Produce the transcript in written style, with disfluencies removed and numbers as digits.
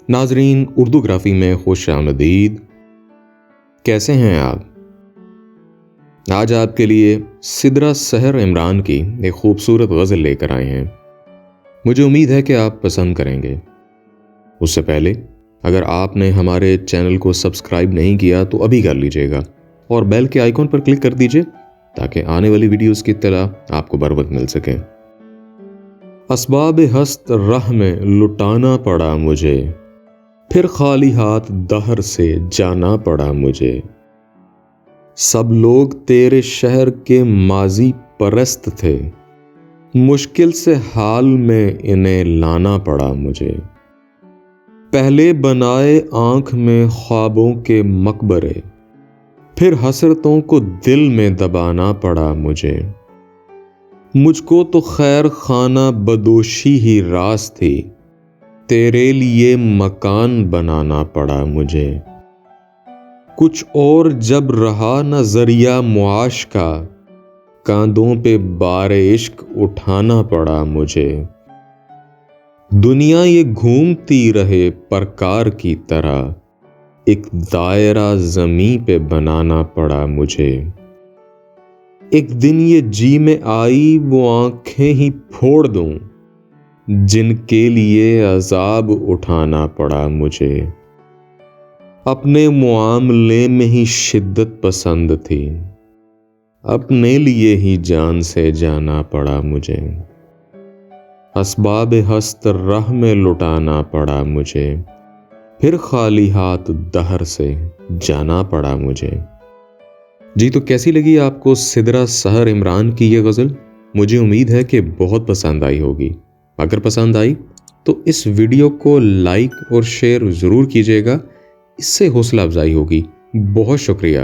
ناظرین، اردو گرافی میں خوش آمدید۔ کیسے ہیں آپ؟ آج آپ کے لیے سدرہ سحر عمران کی ایک خوبصورت غزل لے کر آئے ہیں۔ مجھے امید ہے کہ آپ پسند کریں گے۔ اس سے پہلے اگر آپ نے ہمارے چینل کو سبسکرائب نہیں کیا تو ابھی کر لیجئے گا اور بیل کے آئیکن پر کلک کر دیجئے تاکہ آنے والی ویڈیوز کی اطلاع آپ کو بروقت مل سکے۔ اسباب ہست راہ میں لٹانا پڑا مجھے، پھر خالی ہاتھ دہر سے جانا پڑا مجھے۔ سب لوگ تیرے شہر کے ماضی پرست تھے، مشکل سے حال میں انہیں لانا پڑا مجھے۔ پہلے بنائے آنکھ میں خوابوں کے مقبرے، پھر حسرتوں کو دل میں دبانا پڑا مجھے۔ مجھ کو تو خیر خانہ بدوشی ہی راس تھی، تیرے لیے مکان بنانا پڑا مجھے۔ کچھ اور جب رہا نہ ذریعہ معاش کا، کاندھوں پہ بار عشق اٹھانا پڑا مجھے۔ دنیا یہ گھومتی رہے پرکار کی طرح، ایک دائرہ زمیں پہ بنانا پڑا مجھے۔ ایک دن یہ جی میں آئی وہ آنکھیں ہی پھوڑ دوں، جن کے لیے عذاب اٹھانا پڑا مجھے۔ اپنے معاملے میں ہی شدت پسند تھی، اپنے لیے ہی جان سے جانا پڑا مجھے۔ اسباب ہست راہ میں لٹانا پڑا مجھے، پھر خالی ہاتھ دہر سے جانا پڑا مجھے۔ جی تو کیسی لگی آپ کو سدرہ سحر عمران کی یہ غزل؟ مجھے امید ہے کہ بہت پسند آئی ہوگی۔ اگر پسند آئی تو اس ویڈیو کو لائک اور شیئر ضرور کیجیے گا، اس سے حوصلہ افزائی ہوگی۔ بہت شکریہ۔